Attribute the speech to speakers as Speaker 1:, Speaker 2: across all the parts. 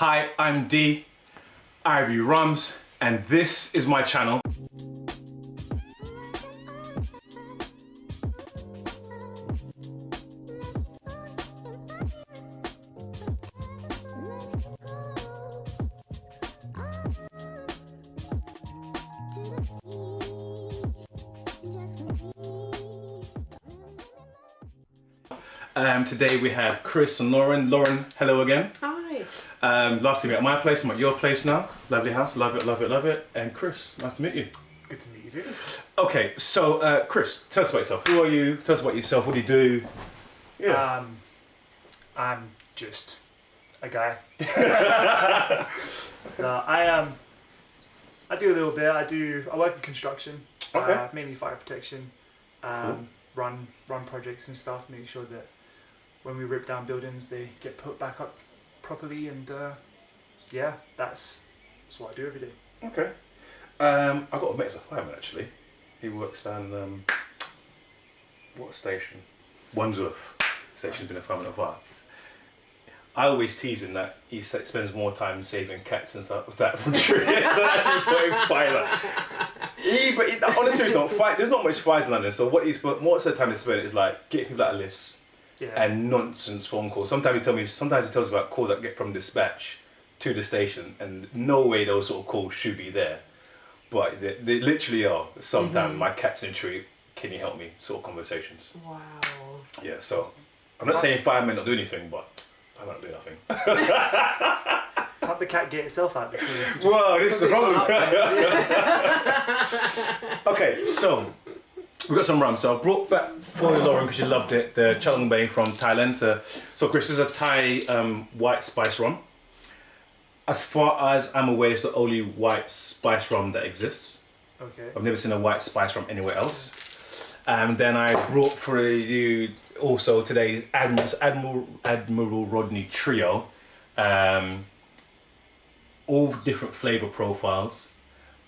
Speaker 1: Hi, I'm D, I review rums, and this is my channel. Today we have Chris and Lauren. Lauren, hello again.
Speaker 2: Hi.
Speaker 1: Last time we were at my place, I'm at your place now. Lovely house, love it, love it, love it. And Chris, nice to meet you.
Speaker 3: Good to meet you too.
Speaker 1: Okay, so Chris, tell us about yourself. Who are you? Tell us about yourself. What do you do? Yeah.
Speaker 3: I'm just a guy. No, I do a little bit. I work in construction.
Speaker 1: Okay.
Speaker 3: Mainly fire protection.
Speaker 1: Cool.
Speaker 3: Run projects and stuff. Make sure that when we rip down buildings, they get put back up properly. And yeah, that's what I do every day.
Speaker 1: Okay. I got a mate as a fireman actually. He works on what station? Wandsworth station. Been a fireman of fire. I always tease him that he spends more time saving cats and stuff with that from trees than actually putting fire. But honestly, it's not fight. There's not much fires in London, so what he's most of the time he spends is like getting people out of lifts and nonsense phone calls. Sometimes he tells me about calls that get from dispatch to the station, and no way those sort of calls should be there, but they literally are. Sometimes my cat's in a tree. Can you help me? Sort of conversations.
Speaker 2: Wow.
Speaker 1: Yeah. So I'm not saying firemen don't do anything, but I don't do nothing.
Speaker 3: Can't the cat get itself out?
Speaker 1: Well, this is the problem. Okay, so we've got some rum. So I brought back for Lauren because she loved it, the Chalong Bay from Thailand. So Chris, this is a Thai white spice rum. As far as I'm aware, it's the only white spice rum that exists.
Speaker 3: Okay.
Speaker 1: I've never seen a white spice rum anywhere else. And then I brought for you also today's Admiral Rodney Trio. All different flavour profiles.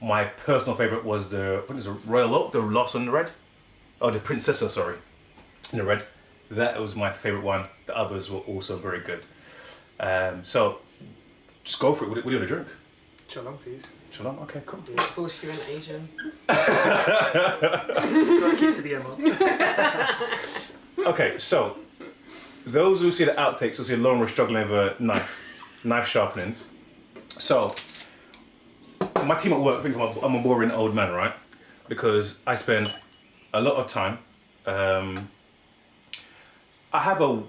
Speaker 1: My personal favourite was I think it's a Royal Oak, the Lost on the Red. Oh, the Princessa, sorry, in the red. That was my favourite one. The others were also very good. So, just go for it. What do you want to drink?
Speaker 3: Chalong, please.
Speaker 1: Chalong? Okay, cool.
Speaker 2: Of course, you're an Asian.
Speaker 3: Gotta keep to the MO.
Speaker 1: Okay, so those who see the outtakes will see Lauren was struggling with knife sharpenings. So my team at work think I'm a boring old man, right? Because I spend a lot of time. I have a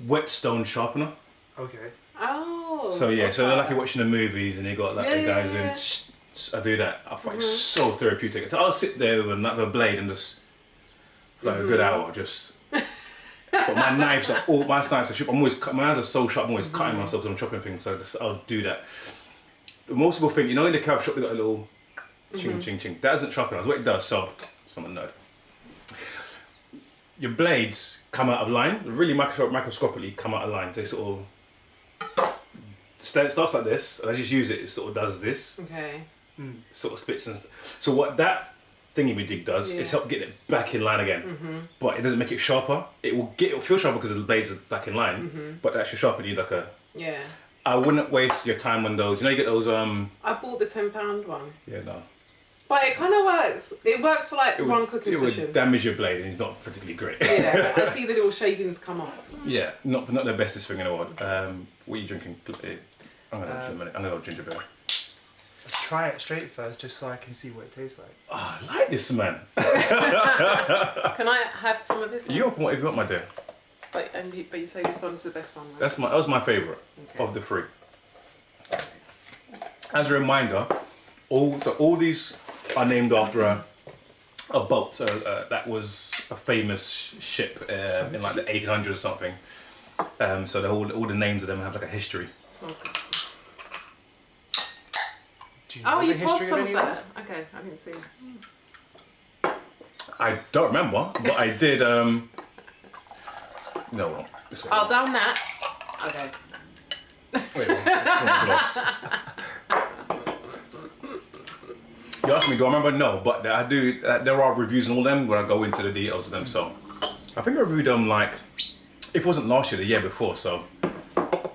Speaker 1: Whetstone sharpener.
Speaker 3: Okay.
Speaker 2: Oh.
Speaker 1: So yeah, so like you're watching the movies and you got like the guys in. I do that. I find it so therapeutic. I'll sit there with a blade and just for like a good hour just. But my knives are my knives are sharp. My hands are so sharp. I'm always cutting myself when I'm chopping things. So I'll do that. Most people think, in the kebab shop they got a little ching ching ching. That doesn't sharpen us. What it does, so I'm a nerd. Your blades come out of line, really microscopically come out of line. They sort of it starts like this, and as you use it, it sort of does this.
Speaker 2: Okay.
Speaker 1: Sort of spits and so what that thingy we dig does is help get it back in line again. But it doesn't make it sharper. It will feel sharper because the blades are back in line. But to actually sharpen, you need like a.
Speaker 2: Yeah.
Speaker 1: I wouldn't waste your time on those. You know, you get those.
Speaker 2: I bought the £10 one.
Speaker 1: Yeah, no.
Speaker 2: But it kind of works. It works for like one cooking session.
Speaker 1: It would damage your blade, and it's not particularly great.
Speaker 2: Yeah, I see the little shavings come off.
Speaker 1: Yeah, not the bestest thing in the world. What are you drinking? I'm gonna go ginger beer.
Speaker 3: Let's try it straight first, just so I can see what it tastes like.
Speaker 1: Oh, I like this, man.
Speaker 2: Can I have some of this one?
Speaker 1: You open whatever you want, my dear.
Speaker 2: But you say this one's the best one, right?
Speaker 1: That was my favourite of the three. As a reminder, all these are named after a boat that was a famous ship in like the 1800s or something. So all the names of them have like a history.
Speaker 2: It smells good.
Speaker 3: Do you know
Speaker 2: you
Speaker 3: the
Speaker 2: poured
Speaker 3: history
Speaker 2: some
Speaker 3: of
Speaker 2: of
Speaker 3: any of
Speaker 2: that.
Speaker 3: this?
Speaker 2: Okay, I didn't see.
Speaker 1: I don't remember, but I did. No, this way.
Speaker 2: I'll down that. Okay.
Speaker 1: Wait, that's not glass. You asked me, do I remember? No, but I do. There are reviews on all them where I go into the details of them. So I think I reviewed them like, if it wasn't last year, the year before. So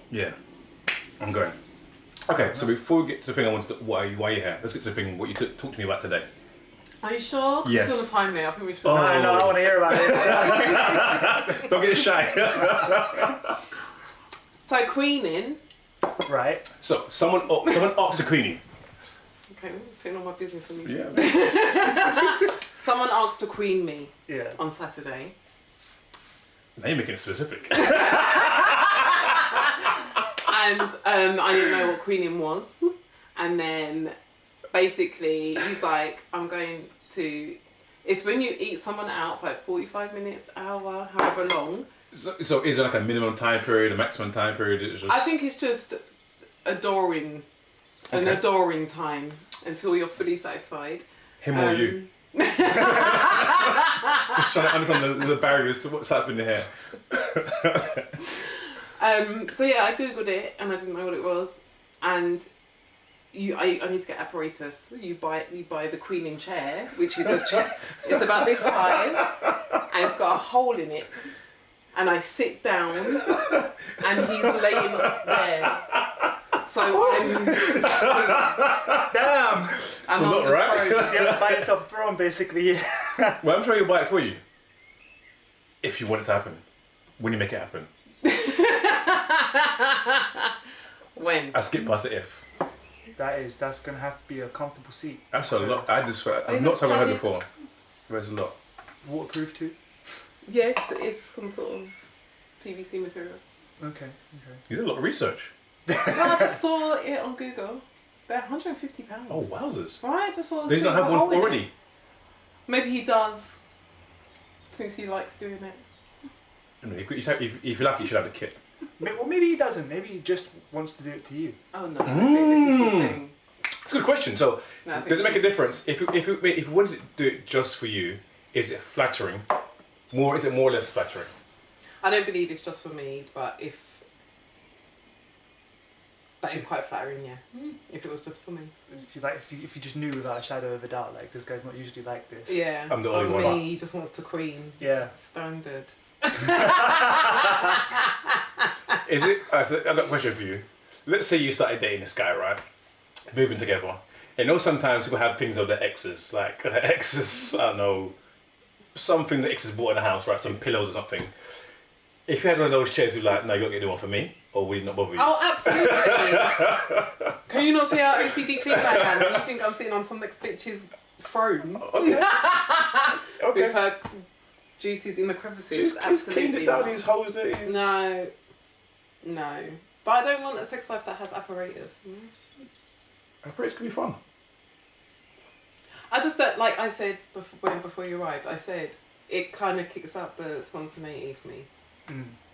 Speaker 1: yeah, I'm going. Okay, so before we get to the thing I wanted to, why you're here, let's get to the thing, what you talked to me about today.
Speaker 2: Are you sure?
Speaker 1: Yes.
Speaker 2: It's on the time now. I think we should.
Speaker 1: Oh.
Speaker 3: No, I want to hear about it.
Speaker 1: Don't get shy.
Speaker 2: So queening.
Speaker 3: Right.
Speaker 1: So, someone asked the queenie.
Speaker 2: Okay, putting all my business on you.
Speaker 1: Yeah.
Speaker 2: Someone asked to queen me
Speaker 3: Yeah.
Speaker 2: on Saturday.
Speaker 1: Now you're making it specific.
Speaker 2: And I didn't know what queening was. And then basically he's like, I'm going to... It's when you eat someone out for like 45 minutes, hour, however long.
Speaker 1: So is there like a minimum time period, a maximum time period? It's just...
Speaker 2: I think it's just adoring, an
Speaker 1: Okay.
Speaker 2: adoring time until you're fully satisfied.
Speaker 1: Him or you? Just trying to understand the barriers to what's happening here.
Speaker 2: So yeah, I googled it and I didn't know what it was. And I need to get apparatus. You buy the queening chair, which is a chair. It's about this high, and it's got a hole in it. And I sit down, and he's laying there. So I'm
Speaker 3: Damn.
Speaker 2: I'm
Speaker 1: So
Speaker 2: on
Speaker 1: not
Speaker 2: the
Speaker 1: right.
Speaker 2: throne.
Speaker 3: So you have to buy yourself a throne, basically.
Speaker 1: Well, I'm sure he'll buy it for you. If you want it to happen. When you make it happen.
Speaker 2: When?
Speaker 1: I skip past the if.
Speaker 3: That's gonna have to be a comfortable seat.
Speaker 1: That's
Speaker 3: So,
Speaker 1: a lot. I've
Speaker 2: They
Speaker 1: not
Speaker 2: look
Speaker 1: something I heard
Speaker 2: padded.
Speaker 1: before. There's a lot.
Speaker 3: Waterproof too.
Speaker 2: Yes, it's some sort of PVC material.
Speaker 3: Okay.
Speaker 1: You did a lot of research.
Speaker 2: No, I just saw it on Google. They're £150.
Speaker 1: Oh, wowzers.
Speaker 2: Right, just saw.
Speaker 1: Does he not have one already?
Speaker 2: Maybe he does, since he likes doing it.
Speaker 1: I mean, if you like it, you should have the kit.
Speaker 3: Well, maybe he doesn't. Maybe he just wants to do it to you.
Speaker 2: Oh no, I think this is the thing.
Speaker 1: It's a good question. So,
Speaker 2: No, I think
Speaker 1: does it make a difference? If you wanted to do it just for you, is it flattering? Is it more or less flattering?
Speaker 2: I don't believe it's just for me, but if that is quite flattering, yeah. If it was just for me.
Speaker 3: If you just knew without a shadow of a doubt, like this guy's not usually like this.
Speaker 2: Yeah.
Speaker 1: I'm the
Speaker 2: for
Speaker 1: only one.
Speaker 2: me, he just wants to queen.
Speaker 3: Yeah.
Speaker 2: Standard.
Speaker 1: Is it? I've got a question for you. Let's say you started dating this guy, right? Moving together. You know, sometimes people have things of their exes, like their exes, I don't know, something the exes bought in the house, right? Some pillows or something. If you had one of those chairs, you'd be like, no, you got to get a new one for me, or would it not bother you?
Speaker 2: Oh, absolutely. Can you not see how OCD clean I am? You think I'm sitting on some next bitch's throne
Speaker 1: Okay. Okay.
Speaker 2: with her juices in the crevices?
Speaker 1: Just
Speaker 2: Absolutely
Speaker 1: cleaned it down,
Speaker 2: not.
Speaker 1: his hosed it. his-
Speaker 2: No. But I don't want a sex life that has apparatus.
Speaker 1: I pray it's going to be fun.
Speaker 2: I just don't, like I said before you arrived, I said it kind of kicks out the spontaneity for me.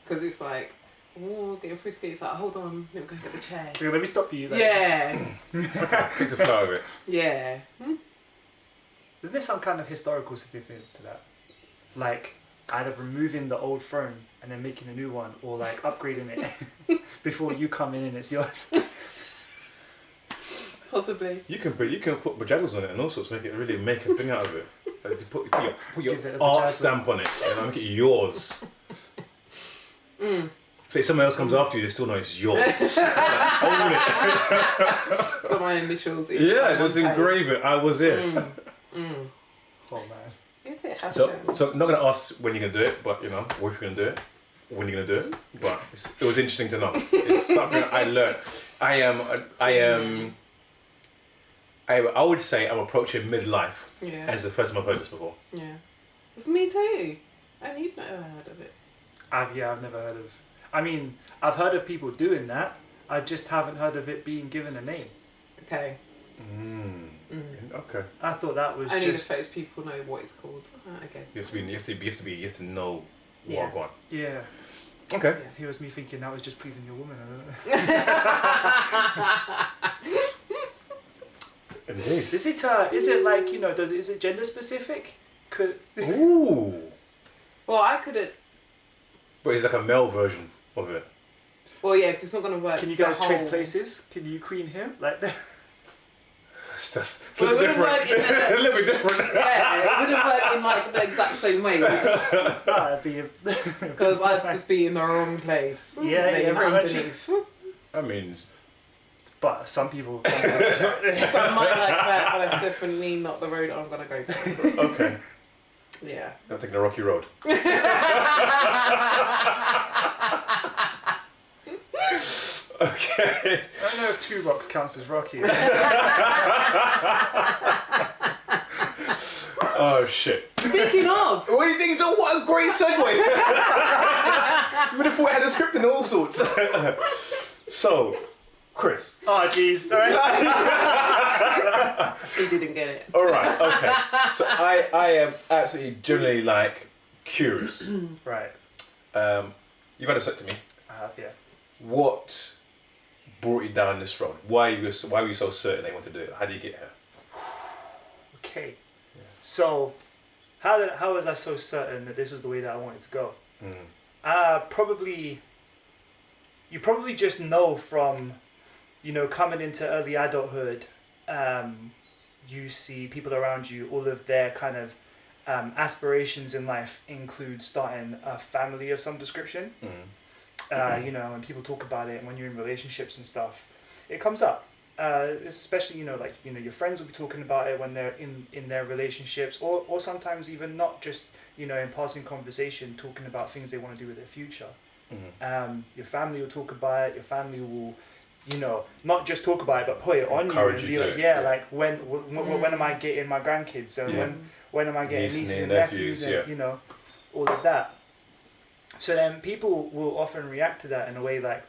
Speaker 2: Because it's like, oh, getting frisky. It's like, hold on, let me go get the chair.
Speaker 3: Okay, let me stop you. Like,
Speaker 2: Yeah.
Speaker 1: Takes a flow of it.
Speaker 2: Yeah.
Speaker 3: Isn't there some kind of historical significance to that? Like either removing the old throne and then making a new one, or like upgrading it before you come in and it's yours.
Speaker 2: Possibly.
Speaker 1: You can put vajazzles on it and all sorts, make a thing out of it. Like, you put your
Speaker 3: Give it a
Speaker 1: art
Speaker 3: vajazzle.
Speaker 1: stamp on it, and make it yours. So if someone else comes after you, they still know it's yours. Own it.
Speaker 2: It's got my initials in.
Speaker 1: Yeah, just engrave it. I was here.
Speaker 3: Oh man.
Speaker 2: If it happens.
Speaker 1: So I'm not gonna ask when you're gonna do it, but you know, or if you're gonna do it, when you're gonna do it. But it was interesting to know. It's something that I learned. I would say I'm approaching midlife.
Speaker 2: Yeah.
Speaker 1: As the first time I've heard this before.
Speaker 2: Yeah. It's me too. And you've never heard of it.
Speaker 3: I've never heard of. I mean, I've heard of people doing that. I just haven't heard of it being given a name.
Speaker 2: Okay.
Speaker 1: Okay.
Speaker 3: I thought that was
Speaker 2: Only
Speaker 3: just.
Speaker 2: the States people know what it's called, I guess.
Speaker 1: You have to know what
Speaker 2: Yeah.
Speaker 1: I want.
Speaker 3: Yeah.
Speaker 1: Okay.
Speaker 2: Yeah.
Speaker 3: Here was me thinking that was just pleasing your woman. I don't know.
Speaker 1: Indeed.
Speaker 3: Is it like, you know, is it gender specific?
Speaker 1: Ooh.
Speaker 2: Well, I couldn't.
Speaker 1: But it's like a male version of it.
Speaker 2: Well, yeah, because it's not going to work.
Speaker 3: Can you guys
Speaker 2: the
Speaker 3: trade
Speaker 2: whole-
Speaker 3: places? Can you queen him? Like
Speaker 1: It's just it's
Speaker 2: Well,
Speaker 1: a
Speaker 2: it
Speaker 1: little bit
Speaker 2: wouldn't
Speaker 1: different.
Speaker 2: work in
Speaker 1: A little bit different.
Speaker 2: Yeah, it wouldn't work in like the exact same way
Speaker 3: that'd be
Speaker 2: because I'd just be in the wrong place.
Speaker 3: Yeah,
Speaker 2: laying
Speaker 3: pretty much.
Speaker 2: underneath.
Speaker 1: I mean,
Speaker 3: But some people.
Speaker 2: So I might like that, but that's definitely not the road I'm gonna go down.
Speaker 1: Okay.
Speaker 2: Yeah.
Speaker 1: Not taking a rocky road. Okay.
Speaker 3: I don't know if 2 rocks counts as rocky.
Speaker 1: Oh shit.
Speaker 2: Speaking of,
Speaker 1: What do you think? So what a great segue. You would have thought I had a script and all sorts. So, Chris.
Speaker 3: Oh jeez, sorry.
Speaker 2: he didn't get it.
Speaker 1: All right. Okay. So I am absolutely generally like curious.
Speaker 3: Right.
Speaker 1: You've had a vasectomy.
Speaker 3: I have, yeah.
Speaker 1: What brought you down this road? Why were you so certain they want to do it? How did you get here?
Speaker 3: Okay. So, how was I so certain that this was the way that I wanted to go? You probably just know from, coming into early adulthood, you see people around you, all of their kind of aspirations in life include starting a family of some description. When people talk about it and when you're in relationships and stuff, it comes up. Especially, your friends will be talking about it when they're in their relationships, or sometimes even not just, in passing conversation, talking about things they want to do with their future. Your family will talk about it. Your family will, not just talk about it, but put it on
Speaker 1: Encourage
Speaker 3: you and be
Speaker 1: you
Speaker 3: like,
Speaker 1: to,
Speaker 3: like when am I getting my grandkids, and when am I getting nieces and nephews, and all of that. So then people will often react to that in a way like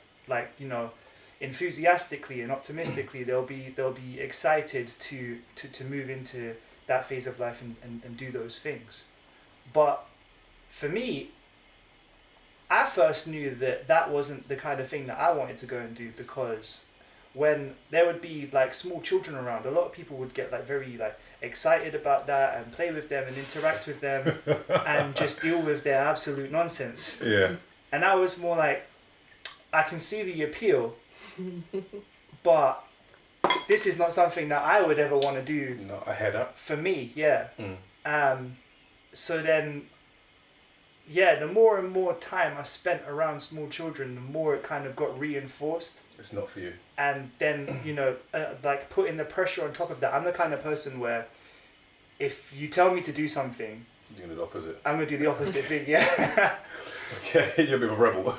Speaker 3: enthusiastically and optimistically. They'll be excited to move into that phase of life and do those things. But for me, I first knew that wasn't the kind of thing that I wanted to go and do, because when there would be like small children around, a lot of people would get like very like excited about that and play with them and interact with them and just deal with their absolute nonsense.
Speaker 1: Yeah.
Speaker 3: And I was more like, I can see the appeal, but this is not something that I would ever want to do.
Speaker 1: Not a head up.
Speaker 3: For me, yeah. So then, the more and more time I spent around small children, the more it kind of got reinforced.
Speaker 1: It's not for you.
Speaker 3: And then, like putting the pressure on top of that. I'm the kind of person where if you tell me to do something,
Speaker 1: you're going to do the opposite.
Speaker 3: I'm going to do the opposite thing, yeah.
Speaker 1: Okay, you're a bit of a rebel.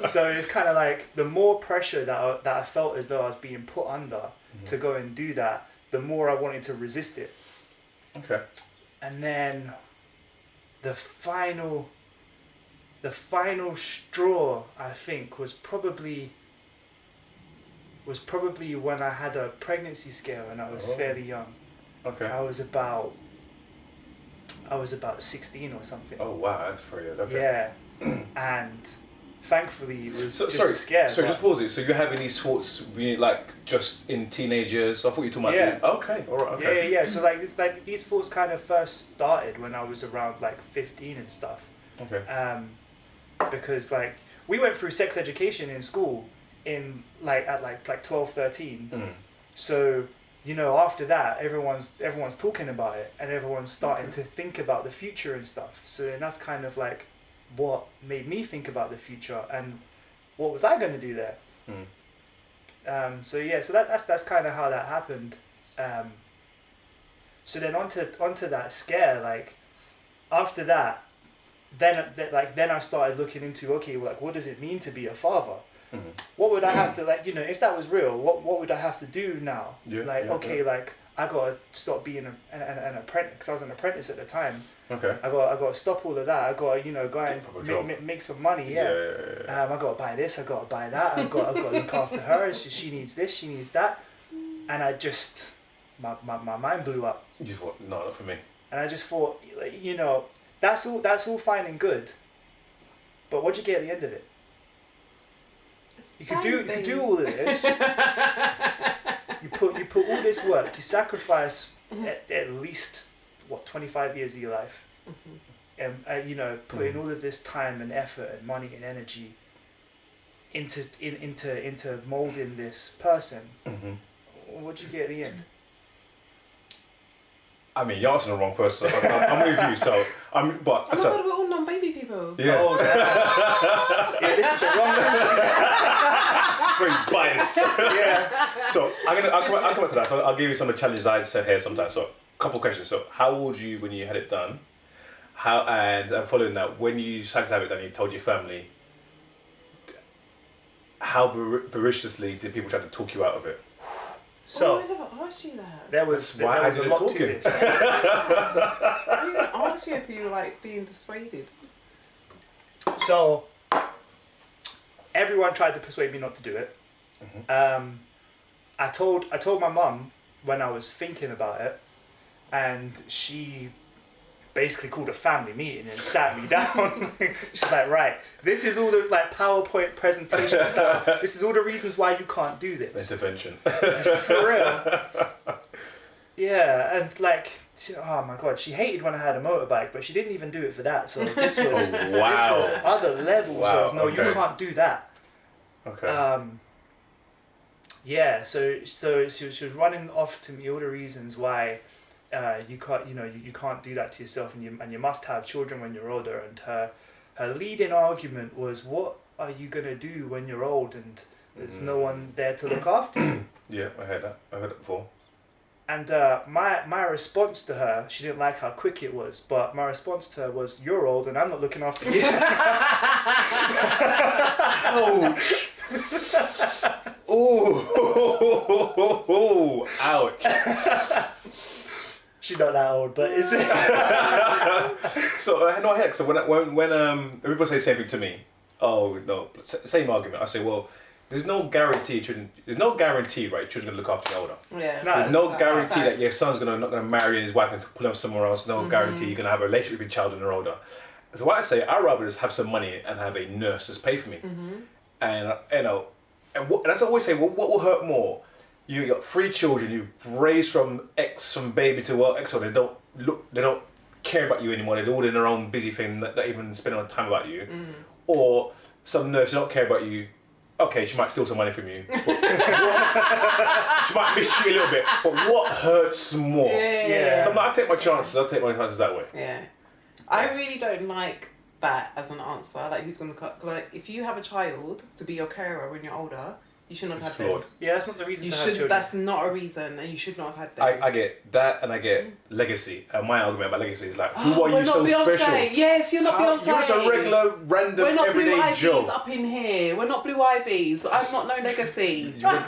Speaker 3: So it's kind of like the more pressure that I felt as though I was being put under to go and do that, the more I wanted to resist it.
Speaker 1: Okay.
Speaker 3: And then the final straw, I think, was probably when I had a pregnancy scare and I was fairly young.
Speaker 1: Okay.
Speaker 3: I was about 16 or something.
Speaker 1: Oh wow, that's very good. Okay.
Speaker 3: Yeah, and thankfully it was just a scare.
Speaker 1: So just pause it. So you're having these thoughts, like just in teenagers? I thought you were talking about.
Speaker 3: Yeah.
Speaker 1: Okay. All right. Okay.
Speaker 3: Yeah. So like these thoughts kind of first started when I was around like 15 and stuff.
Speaker 1: Okay.
Speaker 3: Because like we went through sex education in school in at 12, 13. So after that, everyone's talking about it and everyone's starting to think about the future and stuff. So then that's kind of like what made me think about the future and what was I going to do there. So that's kind of how that happened. So then onto that scare, like after that, then I started looking into, okay, like what does it mean to be a father? What would I have to if that was real, what would I have to do now? Like I gotta stop being an apprentice, because I was an apprentice at the time.
Speaker 1: Okay.
Speaker 3: I gotta stop all of that. I gotta go and make some money. Yeah. I gotta buy this. I gotta buy that. I've got to look after her. She needs this. She needs that. And I just my mind blew up.
Speaker 1: You thought, no, not for me.
Speaker 3: And I just thought, that's all fine and good, but what'd you get at the end of it? You could do all of this. You put all this work. You sacrifice at least 25 years of your life, and put in all of this time and effort and money and energy into molding this person. What'd you get at the end?
Speaker 1: I mean, you're asking the wrong person. I'm with you. So we're all
Speaker 2: non-baby people.
Speaker 1: Yeah.
Speaker 3: Yeah, this is the wrong one.
Speaker 1: Very biased.
Speaker 3: Yeah.
Speaker 1: So I'll come back to that. So I'll give you some of the challenges I said here sometimes. So a couple of questions. So how old were you when you had it done? And following that, when you decided to have it done, you told your family. How voraciously did people try to talk you out of it?
Speaker 3: So
Speaker 2: I never asked you that.
Speaker 3: there was
Speaker 1: why
Speaker 3: there was
Speaker 1: I
Speaker 3: a
Speaker 1: didn't
Speaker 3: lot
Speaker 1: talk
Speaker 3: to
Speaker 1: to
Speaker 3: this.
Speaker 2: I didn't even ask you if you were like being dissuaded.
Speaker 3: So everyone tried to persuade me not to do it. I told my mum when I was thinking about it, and she basically called a family meeting and sat me down. She's like, right, this is all the like PowerPoint presentation stuff. This is all the reasons why you can't do this.
Speaker 1: Intervention.
Speaker 3: For real. Yeah, and like, oh my god, she hated when I had a motorbike, but she didn't even do it for that. So this was
Speaker 1: Wow.
Speaker 3: this was other levels
Speaker 1: Wow,
Speaker 3: of no,
Speaker 1: okay.
Speaker 3: you can't do that.
Speaker 1: Okay.
Speaker 3: Yeah, so she was running off to me all the reasons why you can't, you can't do that to yourself, and you must have children when you're older. And her leading argument was, what are you gonna do when you're old and there's no one there to look after you?
Speaker 1: Yeah, I heard that. I've heard it before.
Speaker 3: And my response to her, she didn't like how quick it was, but my response to her was, you're old and I'm not looking after you.
Speaker 1: Ouch. Ooh. Ouch.
Speaker 3: She's not that old, but is it?
Speaker 1: So no heck. So when people say the same thing to me, oh no, same argument. I say, well, there's no guarantee children. There's no guarantee, right? Children gonna look after you older.
Speaker 2: Yeah.
Speaker 3: No.
Speaker 1: There's no guarantee that your son's not gonna marry and his wife and pull up somewhere else. No guarantee you're gonna have a relationship with your child when they're older. So what I say, I'd rather just have some money and have a nurse just pay for me. And and that's what I always say. Well, what will hurt more? You got 3 children you've raised from baby to X, or they don't care about you anymore. They're all in their own busy thing, not even spending on time about you. Or some nurse who don't care about you. Okay, she might steal some money from you. But she might mistreat you a little bit. But what hurts more?
Speaker 3: Yeah.
Speaker 1: So I take my chances. I'll take my chances that way.
Speaker 2: Yeah. I really don't like that as an answer. Like, who's gonna cut? Like, if you have a child to be your carer when you're older, you shouldn't have
Speaker 1: It's
Speaker 2: had
Speaker 1: flawed.
Speaker 2: them.
Speaker 3: Yeah, that's not the reason
Speaker 2: You
Speaker 3: to have
Speaker 2: should.
Speaker 3: children.
Speaker 2: That's not a reason, and you should not have had them.
Speaker 1: I get that, and I get legacy. And my argument about legacy is like, who are
Speaker 2: we're
Speaker 1: you
Speaker 2: not
Speaker 1: so
Speaker 2: Beyonce.
Speaker 1: special?
Speaker 2: Yes, you're not Beyonce.
Speaker 1: You're just a regular, random,
Speaker 2: We're not Blue
Speaker 1: everyday
Speaker 2: Ivies
Speaker 1: Joe.
Speaker 2: up in here. We're not Blue Ivies. I'm not no legacy.
Speaker 1: You're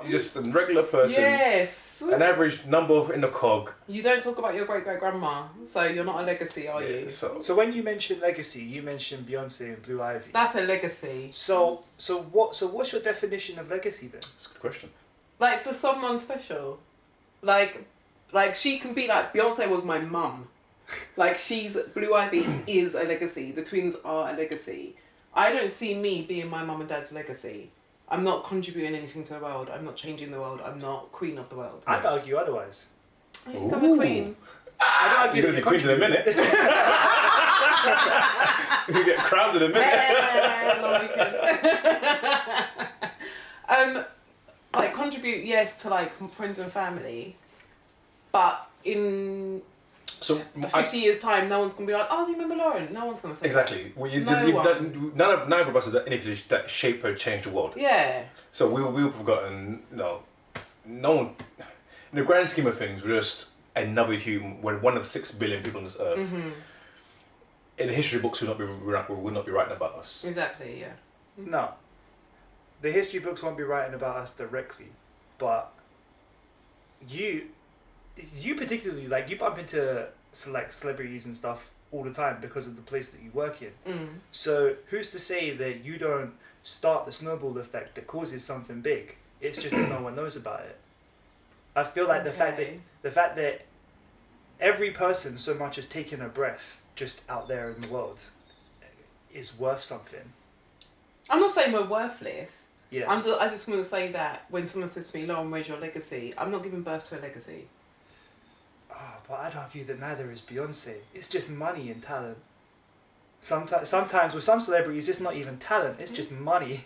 Speaker 1: just a regular person.
Speaker 2: Yes.
Speaker 1: An average number in the cog.
Speaker 2: You don't talk about your great great grandma, so you're not a legacy, are you?
Speaker 3: So when you mention legacy, you mention Beyonce and Blue Ivy.
Speaker 2: That's a legacy.
Speaker 3: So what's your definition of legacy then?
Speaker 1: That's a good question.
Speaker 2: Like, to someone special, like she can be like, Beyonce was my mum. Like, Blue Ivy is a legacy. The twins are a legacy. I don't see me being my mum and dad's legacy. I'm not contributing anything to the world. I'm not changing the world. I'm not queen of the world.
Speaker 3: I'd argue otherwise.
Speaker 2: I think I'm a queen.
Speaker 3: I'd argue
Speaker 1: You're going to be queen in a minute. You get crowned in a minute.
Speaker 2: Yeah, long weekend. Like, contribute, yes, to like friends and family, but in 50 years' time, no one's gonna be like, "Oh, do you remember Lauren?" No one's gonna say
Speaker 1: exactly. Well, none of us has anything that shape or change the world.
Speaker 2: that. Yeah. So
Speaker 1: we've forgotten. No one. In the grand scheme of things, we're just another human. We're one of 6 billion people on this earth. In the history books, would not be writing about us.
Speaker 2: Exactly. Yeah.
Speaker 3: No. The history books won't be writing about us directly, but you particularly, like, you bump into like celebrities and stuff all the time because of the place that you work in. So who's to say that you don't start the snowball effect that causes something big? It's just that no one knows about it. I feel like the fact that every person so much as taking a breath just out there in the world is worth something.
Speaker 2: I'm not saying we're worthless.
Speaker 3: Yeah.
Speaker 2: I just want to say that when someone says to me, "Lauren, where's your legacy?" I'm not giving birth to a legacy.
Speaker 3: Oh, but I'd argue that neither is Beyonce. It's just money and talent. Sometimes with some celebrities, it's not even talent. It's just money.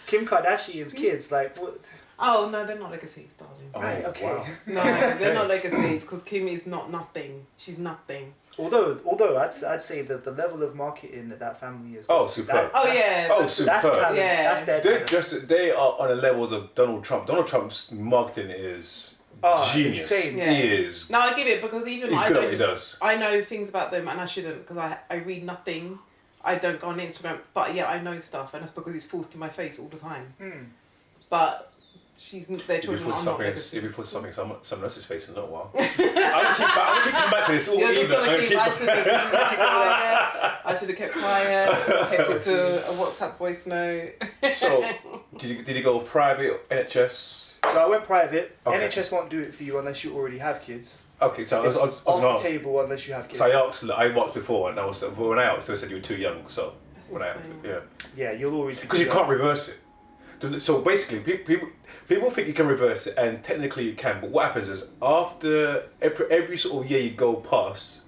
Speaker 3: Kim Kardashian's kids, like, what?
Speaker 2: Oh no, they're not legacies, darling.
Speaker 3: Right, okay.
Speaker 1: Wow.
Speaker 2: No, they're not legacies because Kim is not nothing. She's nothing.
Speaker 3: Although I'd say that the level of marketing that family is.
Speaker 1: Oh, superb.
Speaker 2: Oh yeah.
Speaker 1: Oh,
Speaker 2: that's-
Speaker 1: superb.
Speaker 3: That's talent.
Speaker 2: Yeah.
Speaker 3: That's their
Speaker 1: They're
Speaker 3: talent.
Speaker 1: they are on the levels of Donald Trump. Donald Trump's marketing is genius.
Speaker 3: insane.
Speaker 2: Yeah.
Speaker 1: He is.
Speaker 2: No, I give it because even
Speaker 1: He's
Speaker 2: I
Speaker 1: good at what he
Speaker 2: don't.
Speaker 1: does.
Speaker 2: I know things about them and I shouldn't because I read nothing. I don't go on Instagram, but yeah, I know stuff, and that's because it's forced in my face all the time. But their children are not legacies.
Speaker 1: If you put something someone else's face in a little while. I'm gonna keep coming back to this all
Speaker 2: You're just
Speaker 1: even.
Speaker 2: gonna keep. I should have kept quiet. I should have kept quiet. Kept it to a WhatsApp voice note.
Speaker 1: So, did you go private or NHS?
Speaker 3: So I went private.
Speaker 1: Okay.
Speaker 3: NHS won't do it for you unless you already have kids.
Speaker 1: Okay, so
Speaker 3: It's
Speaker 1: I was
Speaker 3: off
Speaker 1: gonna
Speaker 3: the
Speaker 1: ask.
Speaker 3: table unless you have kids.
Speaker 1: So I watched before, and when I asked, they said you were too young. So
Speaker 2: That's
Speaker 1: when I asked,
Speaker 2: insane.
Speaker 1: yeah,
Speaker 3: Yeah, you'll always be
Speaker 1: because you
Speaker 3: too
Speaker 1: can't
Speaker 3: young.
Speaker 1: reverse it. So basically, people think you can reverse it, and technically you can. But what happens is after every sort of year you go past,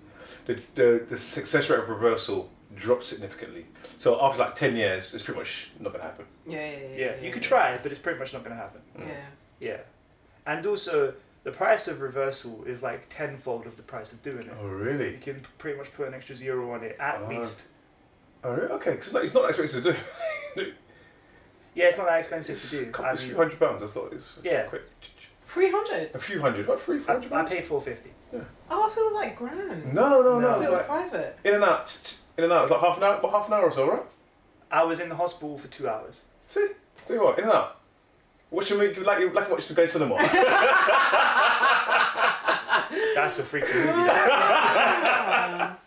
Speaker 1: the success rate of reversal drops significantly. So after like 10 years, it's pretty much not gonna happen.
Speaker 3: Yeah, you could try, but it's pretty much not going to happen.
Speaker 2: Yeah.
Speaker 3: Yeah. And also, the price of reversal is like tenfold of the price of doing it.
Speaker 1: Oh
Speaker 3: You
Speaker 1: really?
Speaker 3: can pretty much put an extra zero on it at
Speaker 1: Oh.
Speaker 3: least.
Speaker 1: Oh really? Okay, because it's not that expensive to do.
Speaker 3: Yeah, it's not that expensive to do.
Speaker 1: It's a few £100. I thought it was
Speaker 3: Yeah.
Speaker 1: quick.
Speaker 2: 300.
Speaker 1: A few hundred, what,
Speaker 3: I
Speaker 1: £400?
Speaker 3: paid $450.
Speaker 2: Oh, I feel it was like grand.
Speaker 1: No.
Speaker 3: No.
Speaker 2: Because it was
Speaker 1: Like,
Speaker 2: private.
Speaker 1: in and out. It's like half an hour, about half an hour or so, right?
Speaker 3: I was in the hospital for 2 hours.
Speaker 1: See, tell you what, in and out. Watching me like watching the Gay Cinema.
Speaker 3: That's a freaking movie. That.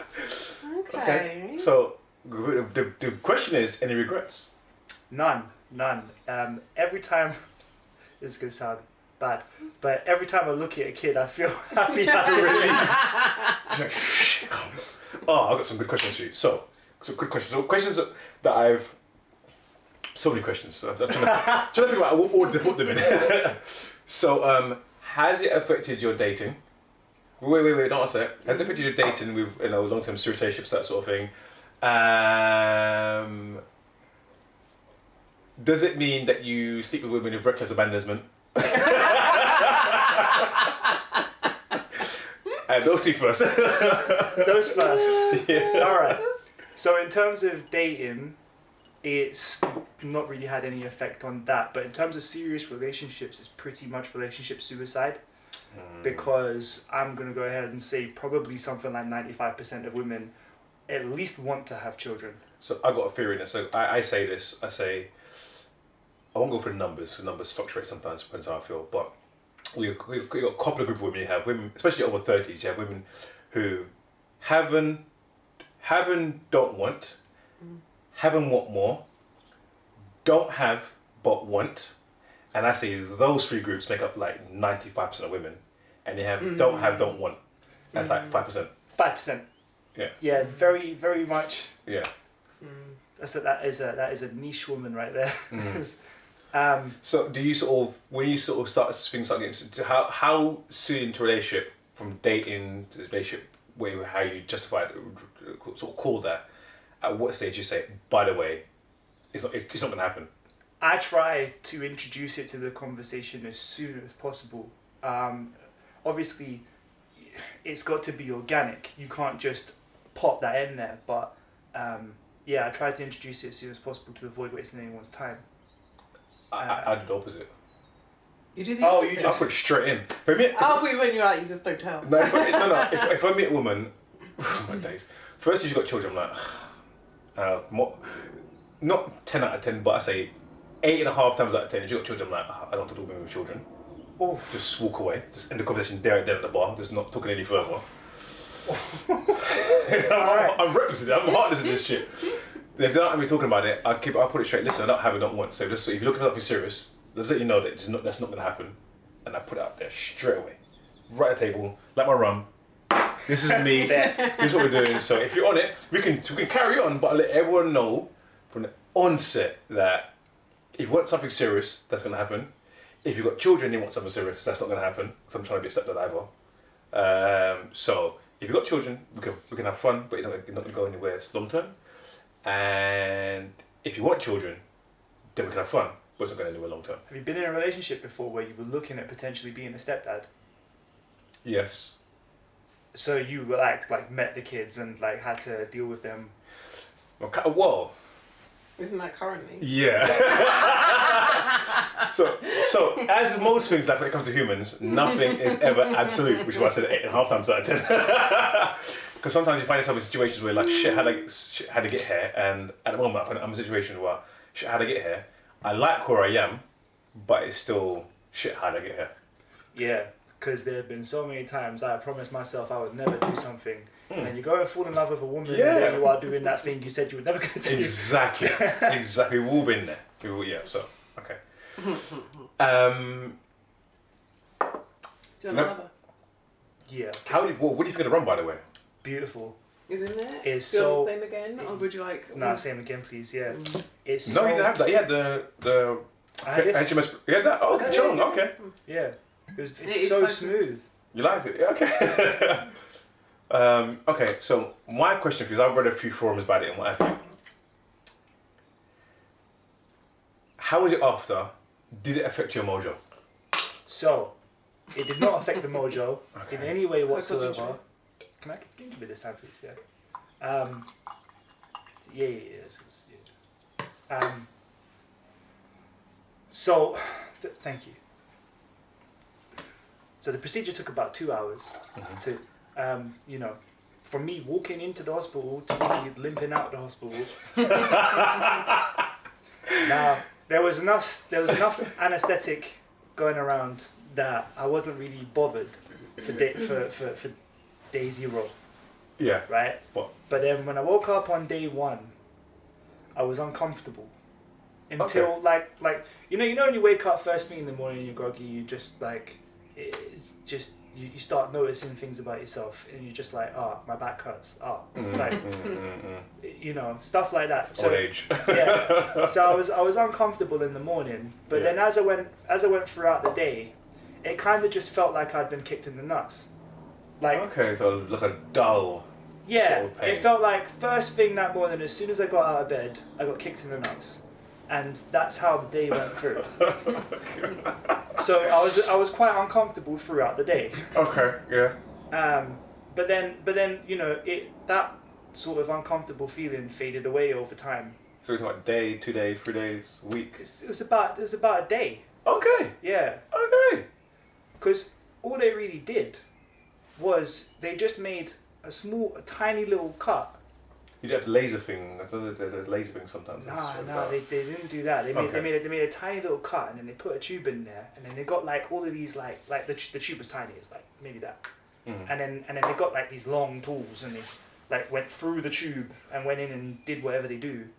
Speaker 2: Okay.
Speaker 1: So the question is, any regrets?
Speaker 3: None. Every time, this is gonna sound bad, but every time I look at a kid, I feel happy after relieved.
Speaker 1: Oh, I've got some good questions for you. So good questions. So questions that I've. So many questions. I'm trying to figure out what order to put them in. So, has it affected your dating? Wait, don't answer it. Has it affected your dating with long-term serious relationships, that sort of thing? Does it mean that you sleep with women with reckless abandonment? And those two first.
Speaker 3: Those first.
Speaker 1: Yeah.
Speaker 3: All right. So in terms of dating, it's not really had any effect on that. But in terms of serious relationships, it's pretty much relationship suicide. Because I'm going to go ahead and say probably something like 95% of women at least want to have children.
Speaker 1: So I got a theory in this. So I say this. I won't go for the numbers. The numbers fluctuate sometimes, depends how I feel. But we've got a couple of group of women. You have women, especially over 30s. You have women who haven't, don't want, haven't want more, don't have but want, and I say those three groups make up like 95% of women, and you have don't have, don't want. That's like 5%.
Speaker 3: 5%.
Speaker 1: Yeah.
Speaker 3: Yeah, very, very much.
Speaker 1: Yeah.
Speaker 3: That is a niche woman right there.
Speaker 1: So do you when you start things like this, how soon into a relationship, from dating to relationship, how you justify it, sort of call that, at what stage you say, by the way, it's not going to happen?
Speaker 3: I try to introduce it to the conversation as soon as possible. Obviously, it's got to be organic. You can't just pop that in there. But I try to introduce it as soon as possible to avoid wasting anyone's time.
Speaker 1: I did the opposite.
Speaker 2: You do the
Speaker 3: Oh,
Speaker 2: opposite.
Speaker 3: you
Speaker 1: I put it straight in. For me,
Speaker 2: Oh, for you when you're like, you just don't tell.
Speaker 1: no. If I meet a woman, my days. First, she's got children. I'm like, not 10 out of 10, but I say 8.5 times out of 10. If she's got children, I'm like, I don't want to talk to women with children.
Speaker 3: Oh,
Speaker 1: Just walk away. Just end the conversation there and then at the bar. Just not talking any further. I'm reckless in it. I'm heartless in this shit. If they're not going to be talking about it, I'll put it straight. Listen, I don't have it, don't want. So just if you're looking for something serious, let's let you know that that's not going to happen. And I put it out there straight away. Right at the table, like my rum. This is me. This is what we're doing. So if you're on it, we can carry on, but I'll let everyone know from the onset that if you want something serious, that's going to happen. If you've got children, you want something serious, that's not going to happen. Because I'm trying to be a stepdad either. So if you've got children, we can have fun, but you're not going to go anywhere. It's long term. And if you want children, then we can have fun, but it's not going anywhere long term.
Speaker 3: have you been in a relationship before where you were looking at potentially being a stepdad?
Speaker 1: Yes.
Speaker 3: So you like met the kids and like had to deal with them.
Speaker 1: Okay, whoa.
Speaker 2: Isn't that currently?
Speaker 1: Yeah. so as most things, like when it comes to humans, nothing is ever absolute, which is why I said 8.5 times out of 10. Because sometimes you find yourself in situations where like shit, how to get here, and at the moment I'm in a situation where shit, how to get here. I like where I am, but it's still shit, how to get here.
Speaker 3: Yeah, because there have been so many times I promised myself I would never do something. And then you go and fall in love with a woman, and then you are doing that thing you said you would never go to do.
Speaker 1: Exactly. Exactly. We've all been there. Yeah, so, okay.
Speaker 2: Do you want another?
Speaker 3: Yeah.
Speaker 1: What do you think of the rum, by the way?
Speaker 3: Beautiful.
Speaker 2: Isn't it?
Speaker 3: It's
Speaker 2: Do you want
Speaker 3: so...
Speaker 2: the same again, or would you like?
Speaker 3: Nah, same again, please, yeah. It's
Speaker 1: No,
Speaker 3: so...
Speaker 1: he didn't have that. He had the
Speaker 3: I had this.
Speaker 1: HMS. He had that? Oh, okay, Chalong, okay.
Speaker 3: Yeah. It's
Speaker 2: It is
Speaker 3: so
Speaker 2: so
Speaker 3: smooth.
Speaker 1: You liked it? Yeah, okay. Okay, so my question for you is, I've read a few forums about it and what have you. How was it after? Did it affect your mojo?
Speaker 3: So, it did not affect the mojo in any way whatsoever.
Speaker 2: ginger?
Speaker 3: Can I give you this time, please? Yeah. Yes. So, thank you. So the procedure took about 2 hours to, from me walking into the hospital to me limping out the hospital. Now, there was enough anaesthetic going around that I wasn't really bothered for day 0.
Speaker 1: Yeah.
Speaker 3: Right?
Speaker 1: What?
Speaker 3: But then when I woke up on day 1, I was uncomfortable. Until like you know when you wake up first thing in the morning and you're groggy, you just like it's just you start noticing things about yourself and you're just like, my back hurts. Stuff like that. So,
Speaker 1: old age.
Speaker 3: Yeah. So I was uncomfortable in the morning, but then as I went throughout the day, it kind of just felt like I'd been kicked in the nuts. Like,
Speaker 1: okay, so like a dull.
Speaker 3: yeah,
Speaker 1: sort of pain.
Speaker 3: it felt like first thing that morning, as soon as I got out of bed, I got kicked in the nuts, and that's how the day went through. So I was quite uncomfortable throughout the day.
Speaker 1: Okay, yeah.
Speaker 3: But then that sort of uncomfortable feeling faded away over time.
Speaker 1: So we're talking day, 2 days, 3 days, a week.
Speaker 3: It was about a day.
Speaker 1: Okay.
Speaker 3: Yeah.
Speaker 1: Okay.
Speaker 3: Because all they really did was they just made a tiny little cut.
Speaker 1: You did the laser thing. I don't know the laser thing sometimes.
Speaker 3: No, they didn't do that. They made a tiny little cut, and then they put a tube in there, and then they got like all of these like the tube was tiny, it's like maybe that, and then they got like these long tools, and they like went through the tube and went in and did whatever they do,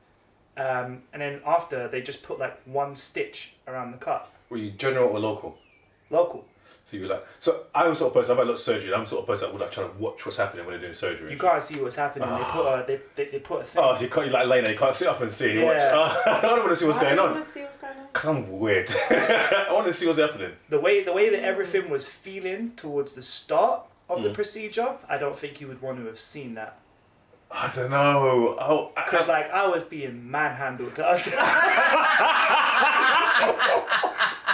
Speaker 3: and then after they just put like 1 stitch around the cut.
Speaker 1: Were you general or local?
Speaker 3: Local.
Speaker 1: So you were like, so I'm the sort of person, I've had a lot of surgery, I'm the sort of person that would like try to watch what's happening when they're doing surgery.
Speaker 3: You can't see what's happening. They put a thing.
Speaker 1: Oh, so you can't, you like laying there, you can't sit up and see.
Speaker 3: Yeah.
Speaker 1: Watch. I don't want to see what's going
Speaker 2: I
Speaker 1: on.
Speaker 2: want to see what's going on.
Speaker 1: Come weird. I want to see what's happening.
Speaker 3: The way that everything was feeling towards the start of the procedure, I don't think you would want to have seen that.
Speaker 1: I don't know. Oh,
Speaker 3: Because I was being manhandled.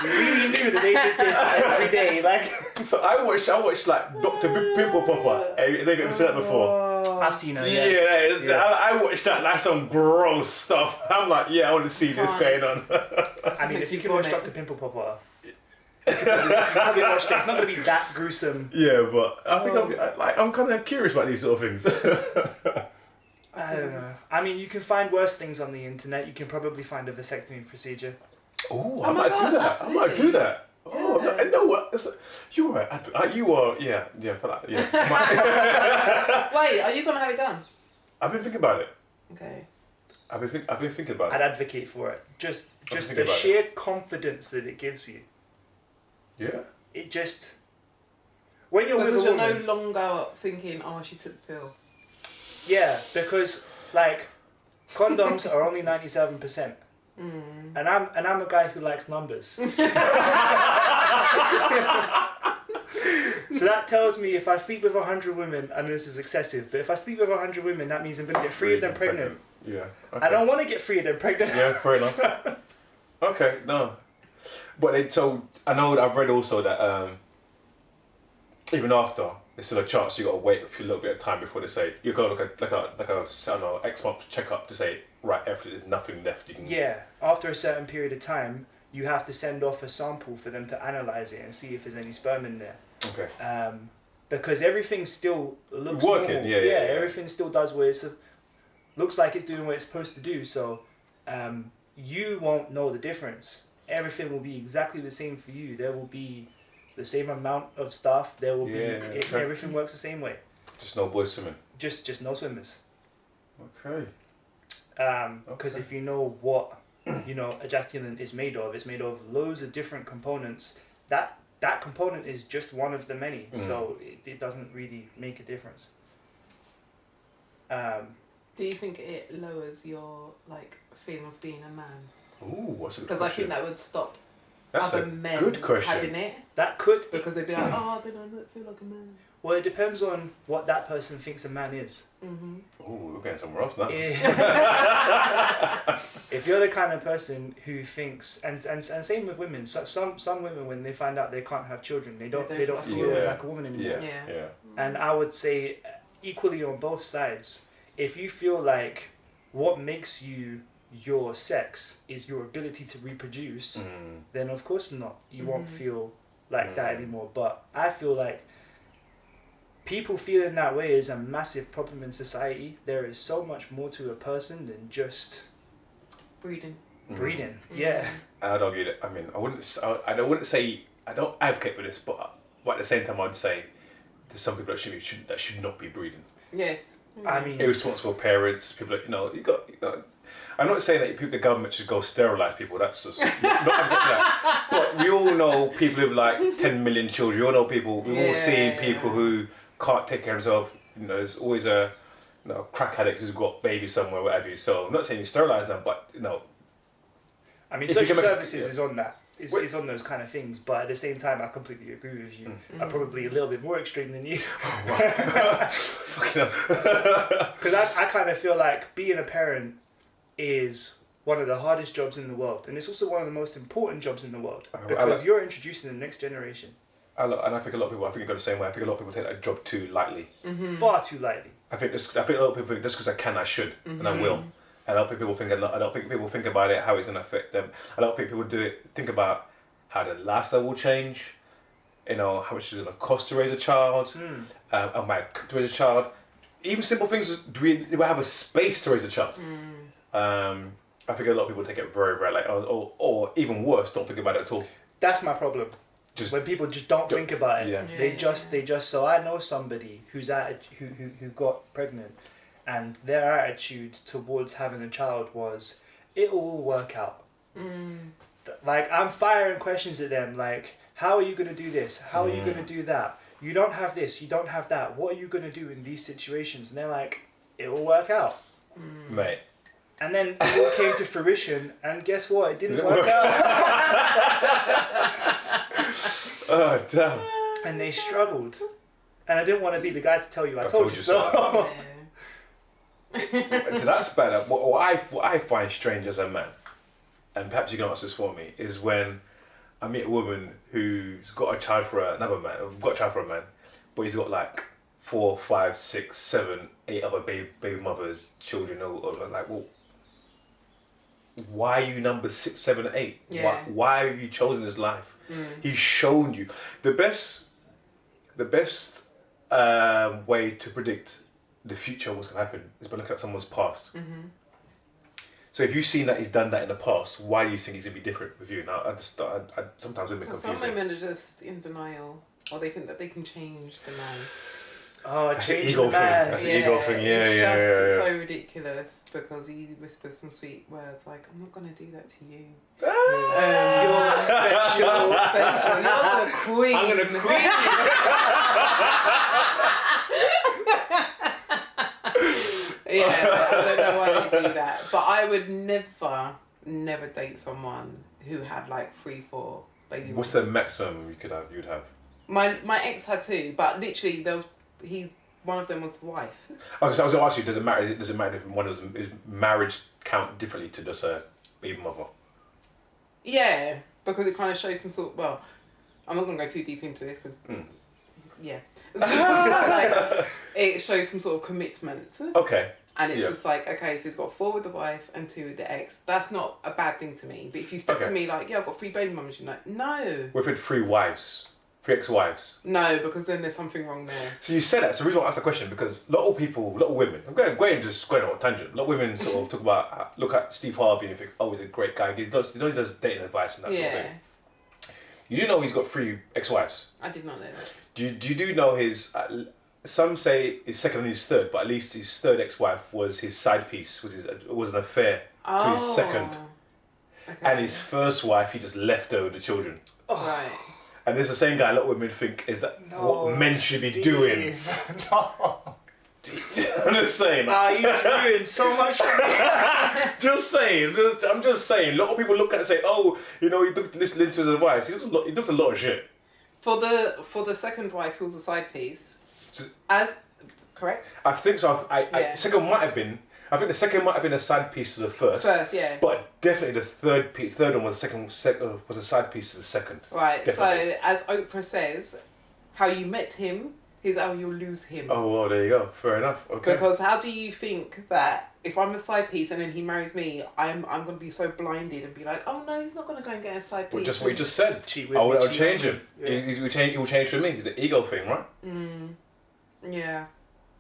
Speaker 3: You really knew that they did this every day, like.
Speaker 1: So I watched like Dr. Pimple Popper. Have you ever seen that before?
Speaker 3: I've seen her.
Speaker 1: Yeah. I watched that. That's some gross stuff. I'm like, I want to see this going on.
Speaker 3: I mean, if you can watch Dr. Pimple Popper, you probably watch that. It's not going to be that gruesome.
Speaker 1: Yeah, but I think I'm kind of curious about these sort of things.
Speaker 3: I don't know. I mean, you can find worse things on the internet. You can probably find a vasectomy procedure.
Speaker 1: Oh, I might do that.
Speaker 2: Absolutely.
Speaker 1: I might do that. Oh,
Speaker 2: Yeah.
Speaker 1: no, and know what? You were, for that, yeah.
Speaker 2: Wait, are you gonna have it done?
Speaker 1: I've been thinking about it.
Speaker 2: Okay.
Speaker 1: I've been thinking about
Speaker 3: I'd
Speaker 1: it.
Speaker 3: advocate for it. Just
Speaker 1: thinking
Speaker 3: the
Speaker 1: about
Speaker 3: sheer confidence that it gives you.
Speaker 1: Yeah.
Speaker 3: It just when you're
Speaker 2: Because
Speaker 3: with a
Speaker 2: you're
Speaker 3: woman.
Speaker 2: no longer thinking, she took the pill.
Speaker 3: Yeah, because like condoms are only 97%. And I'm a guy who likes numbers. So that tells me if I sleep with 100 women, I know this is excessive, but if I sleep with 100 women, that means I'm going to get 3 of them pregnant.
Speaker 1: Yeah. Okay.
Speaker 3: I don't want to get 3 of them pregnant.
Speaker 1: Yeah, fair enough. Okay, no. But so I know I've read also that even after there's still a chance you got to wait a little bit of time before they say you go like a I don't know, X month checkup to say right, everything, there's nothing left you can.
Speaker 3: Yeah, after a certain period of time, you have to send off a sample for them to analyze it and see if there's any sperm in there.
Speaker 1: Okay.
Speaker 3: Because everything still looks
Speaker 1: working.
Speaker 3: normal.
Speaker 1: Yeah.
Speaker 3: Everything still does what it's looks like it's doing what it's supposed to do. So, you won't know the difference. Everything will be exactly the same for you. There will be the same amount of stuff. There will be everything works the same way.
Speaker 1: Just no boys swimming.
Speaker 3: Just no swimmers.
Speaker 1: Okay.
Speaker 3: Because if you know what ejaculant is made of, it's made of loads of different components. That component is just one of the many, so it doesn't really make a difference.
Speaker 2: Do you think it lowers your feeling of being a man?
Speaker 1: Ooh, what's a good
Speaker 2: Because I think that would stop
Speaker 1: That's
Speaker 2: other
Speaker 1: a
Speaker 2: men
Speaker 1: good question.
Speaker 2: having it.
Speaker 3: That could,
Speaker 2: Because they'd be like, oh, then I don't feel like a man.
Speaker 3: well, it depends on what that person thinks a man is.
Speaker 2: Mm-hmm.
Speaker 1: Ooh, we're going somewhere else now.
Speaker 3: If you're the kind of person who thinks, and same with women, so some women, when they find out they can't have children, they don't feel like a woman anymore.
Speaker 1: Yeah.
Speaker 3: And I would say equally on both sides, if you feel like what makes you your sex is your ability to reproduce, then of course not. You won't feel like that anymore. But I feel like people feeling that way is a massive problem in society. There is so much more to a person than just
Speaker 2: breeding.
Speaker 3: Yeah.
Speaker 1: And I'd argue that, I mean, I wouldn't say, I don't advocate for this, but at the same time I'd say there's some people that should not be breeding.
Speaker 2: Yes.
Speaker 3: I mean,
Speaker 1: irresponsible parents, people that, you got, I'm not saying that the government should go sterilize people, that's just, not that. But we all know people with like 10 million children, we all know people, we've all seen people who can't take care of themselves, there's always a crack addict who's got babies somewhere, whatever you, so I'm not saying you sterilize them, but
Speaker 3: I mean, social services is on that. Is on those kind of things, but at the same time, I completely agree with you. I'm probably a little bit more extreme than you.
Speaker 1: Fucking hell.
Speaker 3: Because I kind of feel like being a parent is one of the hardest jobs in the world, and it's also one of the most important jobs in the world because you're introducing the next generation.
Speaker 1: And I think a lot of people, I think you go the same way. I think a lot of people take that job too lightly.
Speaker 3: Far too lightly.
Speaker 1: I think a lot of people think just because I can, I should, and I will. I don't think people think about it, how it's going to affect them. I don't think people think about how their lifestyle will change, how much it's going to cost to raise a child, am I cook to raise a child. Even simple things, do we have a space to raise a child? I think a lot of people take it very, very like, or even worse, don't think about it at all.
Speaker 3: That's my problem. Just when people just don't think about it.
Speaker 1: Yeah.
Speaker 3: They just. So I know somebody who got pregnant. And their attitude towards having a child was, it'll all work out. Like, I'm firing questions at them, like, how are you going to do this? How are you going to do that? You don't have this, you don't have that. What are you going to do in these situations? And they're like, it'll work out.
Speaker 1: Mate.
Speaker 3: And then it all came to fruition, and guess what? It didn't work out.
Speaker 1: Oh, damn.
Speaker 3: And they struggled. And I didn't want to be the guy to tell you, I told you so.
Speaker 1: So that's bad. What I find strange as a man, and perhaps you can answer this for me, is when I meet a woman who's got a child for another man, or got a child for a man, but he's got like 4, 5, 6, 7, 8 other baby mothers, children, or like, well, why are you number 6, 7, 8?
Speaker 2: Yeah.
Speaker 1: Why have you chosen this life? He's shown you the best way to predict the future, what's going to happen, is by looking at someone's past. So if you've seen that he's done that in the past, why do you think he's going to be different with you? Now, I sometimes women confuse
Speaker 2: Some women are just in denial, or they think that they can change the man.
Speaker 3: Oh,
Speaker 1: That's an
Speaker 3: change
Speaker 1: ego
Speaker 3: the
Speaker 1: thing.
Speaker 3: man.
Speaker 1: That's an ego thing. Yeah.
Speaker 2: It's so ridiculous because he whispers some sweet words like, "I'm not going to do that to you.
Speaker 3: You're special.
Speaker 2: You're special. You're the queen.
Speaker 1: I'm going to queen you."
Speaker 2: Yeah, I don't know why they do that, but I would never date someone who had like 3, 4 baby.
Speaker 1: What's the maximum you'd have?
Speaker 2: My ex had 2, but literally one of them was the wife.
Speaker 1: Oh, so I was going to ask you, does it matter if one is marriage count differently to just a baby mother?
Speaker 2: Yeah, because it kind of shows some sort. Well, I'm not going to go too deep into this because Yeah. Like, it shows some sort of commitment.
Speaker 1: Okay.
Speaker 2: And it's
Speaker 1: Yeah.
Speaker 2: just like, okay, so he's got 4 with the wife and 2 with the ex. That's not a bad thing to me. But if you step to
Speaker 1: Okay.
Speaker 2: me like, yeah, I've got 3 baby mums, you're like, no.
Speaker 1: We've had 3 wives, 3 ex-wives.
Speaker 2: No, because then there's something wrong there.
Speaker 1: So you said that. So the reason why I asked the question because a lot of women. I'm going on a tangent. A lot of women sort of talk about, look at Steve Harvey and think, oh, he's a great guy. He does dating advice and that sort of thing. You do know he's got 3 ex-wives.
Speaker 2: I did not know that.
Speaker 1: Do you know his? Some say his second and his third, but at least his third ex-wife was his side piece. Was an affair to his second,
Speaker 2: Okay.
Speaker 1: and his first wife he just left her with the children.
Speaker 2: Right.
Speaker 1: And there's the same guy a lot of women think is that what men should be doing.
Speaker 3: No.
Speaker 1: I'm just saying.
Speaker 3: You ruined so much for me.
Speaker 1: Just saying. I'm just saying. A lot of people look at it and say, "Oh, you know, he took listening to his advice. He does a lot of shit."
Speaker 2: For the second wife, who was a side piece,
Speaker 1: So,
Speaker 2: correct?
Speaker 1: I think so.
Speaker 2: Yeah.
Speaker 1: Second might have been. I think the second might have been a side piece to the first.
Speaker 2: First, yeah.
Speaker 1: But definitely the third one was was a side piece to the second.
Speaker 2: Right.
Speaker 1: Definitely.
Speaker 2: So as Oprah says, how you met him is how you'll lose him.
Speaker 1: Oh well, there you go. Fair enough. Okay.
Speaker 2: Because how do you think that if I'm a side piece and then he marries me, I'm going to be so blinded and be like, oh no, he's not going to go and get a side piece.
Speaker 1: But just what you just said.
Speaker 3: Cheat with
Speaker 1: I
Speaker 3: me,
Speaker 1: would
Speaker 3: cheat
Speaker 1: change
Speaker 3: on
Speaker 1: him.
Speaker 3: me. Yeah.
Speaker 1: He will change for me. It's the ego thing, right?
Speaker 2: Yeah,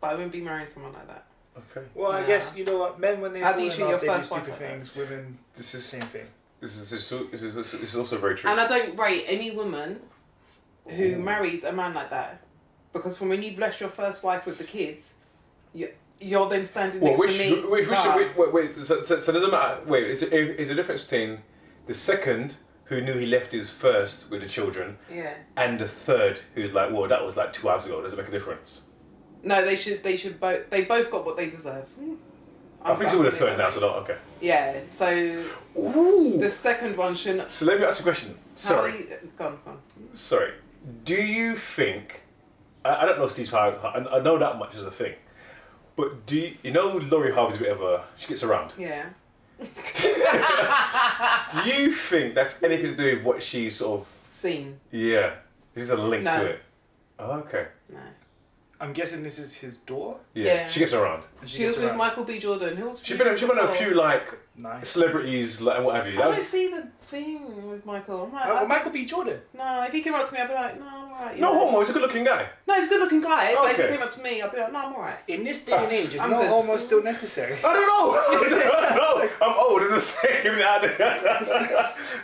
Speaker 2: but I wouldn't be marrying someone like that.
Speaker 1: Okay.
Speaker 3: Well, I
Speaker 2: Yeah.
Speaker 3: guess, you know what, men when they
Speaker 2: How
Speaker 3: fall
Speaker 2: do you
Speaker 3: in
Speaker 2: treat
Speaker 3: love,
Speaker 2: your
Speaker 3: they do
Speaker 2: first wife
Speaker 3: stupid
Speaker 2: like that?
Speaker 3: things. Women, this is the same thing.
Speaker 1: This is also very true.
Speaker 2: And I don't rate any woman who marries a man like that, because from when you've left your first wife with the kids, you're then standing next to me.
Speaker 1: Wait. So doesn't matter. Wait, is a difference between the second who knew he left his first with the children,
Speaker 2: Yeah.
Speaker 1: and the third who's like, well, that was like 2 hours ago. Does it make a difference?
Speaker 2: No, they should both. They both got what they deserve.
Speaker 1: I think so with the third now. So not okay.
Speaker 2: Yeah. So
Speaker 1: Ooh.
Speaker 2: the second one shouldn't.
Speaker 1: So let me ask you a question. Sorry.
Speaker 2: Go on.
Speaker 1: Sorry. Do you think? I don't know Steve Harvey. I know that much is a thing. But do you know Laurie Harvey's a bit of a... She gets around.
Speaker 2: Yeah.
Speaker 1: Do you think that's anything to do with what she's sort of...
Speaker 2: Seen.
Speaker 1: Yeah. There's a link
Speaker 2: No.
Speaker 1: to it. Oh, okay.
Speaker 2: No.
Speaker 3: I'm guessing this is his door.
Speaker 2: Yeah.
Speaker 1: She gets around.
Speaker 3: And
Speaker 2: She was
Speaker 3: gets
Speaker 2: with
Speaker 3: around.
Speaker 2: Michael B. Jordan. Who was
Speaker 1: She's been on a few like
Speaker 3: Nice.
Speaker 1: celebrities like and what have you.
Speaker 2: I don't see the thing with Michael. I'm like,
Speaker 3: Well, Michael B. Jordan.
Speaker 2: no, if he came up to me, I'd be like, no, I'm alright.
Speaker 1: No homo, he's a good looking guy.
Speaker 2: No, he's a good looking guy, but if he
Speaker 1: Okay.
Speaker 2: came up to me, I'd be like, no, I'm alright.
Speaker 3: In this day and age, is
Speaker 2: I'm
Speaker 3: no
Speaker 2: good.
Speaker 3: homo still necessary?
Speaker 1: I don't know. I don't know. I'm old and the same.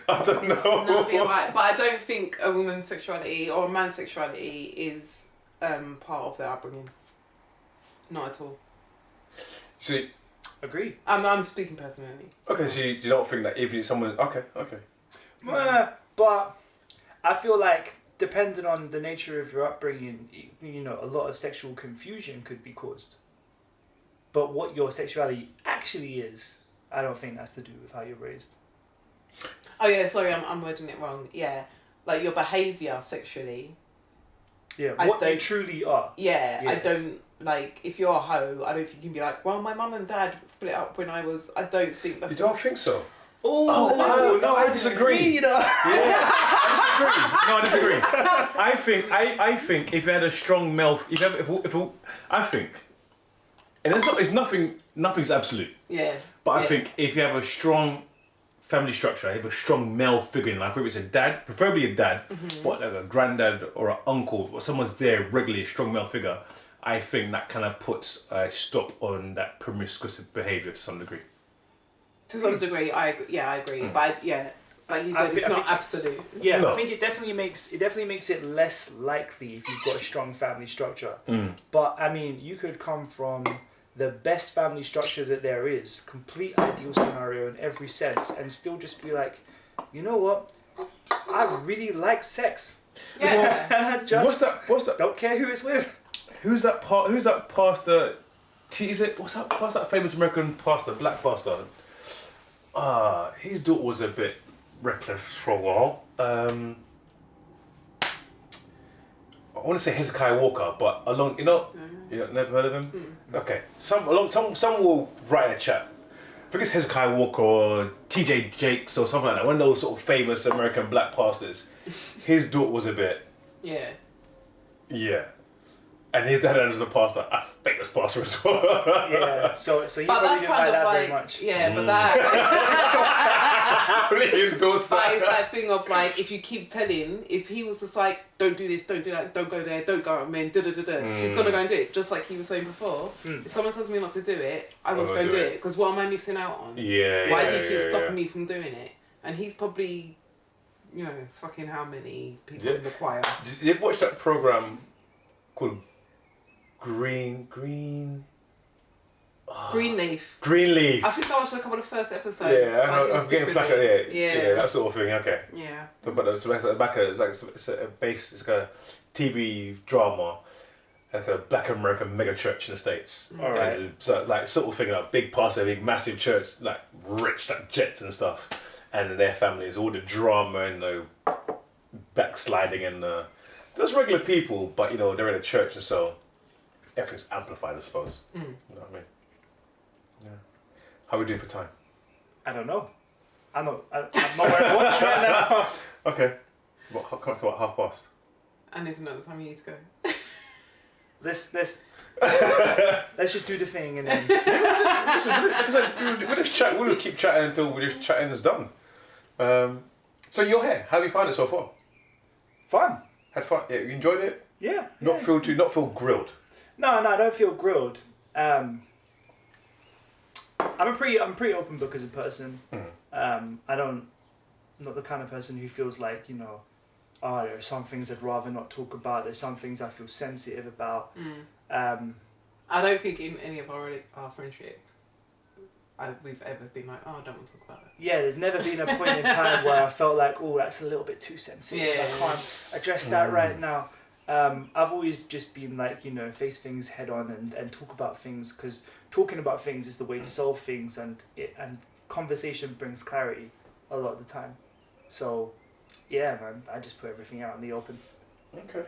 Speaker 1: I don't know.
Speaker 2: No, I'd be alright. But I don't think a woman's sexuality or a man's sexuality is part of their upbringing. Not at all.
Speaker 1: So,
Speaker 3: Agreed.
Speaker 2: I'm speaking personally.
Speaker 1: okay, so you don't think that if someone... Okay.
Speaker 3: But I feel like depending on the nature of your upbringing, you know, a lot of sexual confusion could be caused. But what your sexuality actually is, I don't think that's to do with how you're raised.
Speaker 2: Oh yeah, sorry, I'm wording it wrong. Yeah, like your behaviour sexually.
Speaker 3: Yeah,
Speaker 2: I
Speaker 3: what you
Speaker 2: don't-
Speaker 3: truly are.
Speaker 2: Yeah, I
Speaker 3: Yeah.
Speaker 2: don't like if you're a hoe. I don't think you can be like, well, my mum and dad split up when I was. I don't think that's.
Speaker 1: You don't think so?
Speaker 3: Oh,
Speaker 1: no, I disagree.
Speaker 3: You know?
Speaker 1: Yeah, I disagree. No, I disagree. I think if you had a strong male, I think, and it's nothing's absolute.
Speaker 2: Yeah.
Speaker 1: But I
Speaker 2: yeah.
Speaker 1: think if you have a strong family structure, you have a strong male figure in life, whether it's a dad, preferably a dad, but like a granddad or an uncle, or someone's there regularly, a strong male figure, I think that kind of puts a stop on that promiscuous behaviour to some degree.
Speaker 2: To some degree, I agree. But like you said, it's not absolute.
Speaker 3: Yeah,
Speaker 1: No.
Speaker 3: I think it definitely makes it less likely if you've got a strong family structure. But I mean, you could come from the best family structure that there is, complete ideal scenario in every sense, and still just be like, you know what? I really like sex.
Speaker 2: Yeah.
Speaker 3: And I just
Speaker 1: What's that?
Speaker 3: don't care who it's with.
Speaker 1: Who's that pastor? Is it what's that famous American pastor, black pastor? His daughter was a bit reckless for a while. I want to say Hezekiah Walker, but you never heard of him? Okay, some will write in a chat. I think it's Hezekiah Walker or TJ Jakes or something like that. One of those sort of famous American black pastors. His daughter was a bit.
Speaker 2: Yeah.
Speaker 1: Yeah. And his dad was a pastor. I think was pastor as well.
Speaker 3: Yeah. So you
Speaker 2: But
Speaker 3: probably
Speaker 2: that's
Speaker 3: didn't
Speaker 2: kind
Speaker 3: like
Speaker 2: of
Speaker 3: that
Speaker 2: like,
Speaker 3: very much.
Speaker 2: yeah, but that.
Speaker 1: Really endorsed
Speaker 2: But it's
Speaker 1: that.
Speaker 2: that thing of like, if you keep telling, if he was just like, don't do this, don't do that, don't go there, don't go out, men, da da da da, she's gonna go and do it. Just like he was saying before. If someone tells me not to do it, I want to go and do it. Because what am I missing out on?
Speaker 1: Yeah.
Speaker 2: Why do you keep stopping me from doing it? And he's probably, fucking how many people in the choir?
Speaker 1: Did you ever watch that program called Greenleaf? Greenleaf.
Speaker 2: I think I watched a couple of the first episodes.
Speaker 1: Yeah,
Speaker 2: but I didn't
Speaker 1: I'm
Speaker 2: stick
Speaker 1: getting
Speaker 2: with
Speaker 1: flash.
Speaker 2: it.
Speaker 1: Yeah, that sort of thing. Okay.
Speaker 2: Yeah.
Speaker 1: But it's like the back of it's a base. It's like a TV drama. Like a Black American mega church in the States.
Speaker 3: All right.
Speaker 1: So like sort of thing, like big pastor, big massive church, like rich, like jets and stuff, and their families, all the drama and the backsliding and just regular people, but they're in a church and so everything's amplified, I suppose. You know what I mean? Yeah. How are we doing for time?
Speaker 3: I don't know. I'm not wearing a watch right now.
Speaker 1: Okay. Come to what, 1:30?
Speaker 2: And isn't that the time you need to go?
Speaker 3: Let's just do the thing and then.
Speaker 1: We'll just chat. We'll keep chatting until we just chatting is done. So your hair, how have you found it so far?
Speaker 3: Fun.
Speaker 1: Had fun? Yeah, you enjoyed it?
Speaker 3: Yeah.
Speaker 1: Not feel grilled.
Speaker 3: No, I don't feel grilled. I'm a pretty open book as a person. I'm not the kind of person who feels like there are some things I'd rather not talk about. There's some things I feel sensitive about.
Speaker 2: I don't think in any of our friendship we've ever been like, I don't want to talk about it.
Speaker 3: Yeah, there's never been a point in time where I felt like, oh, that's a little bit too sensitive.
Speaker 2: Yeah.
Speaker 3: I can't address that right now. I've always just been like, face things head on and talk about things, because talking about things is the way to solve things, and conversation brings clarity a lot of the time. So, yeah, man, I just put everything out in the open.
Speaker 1: Okay.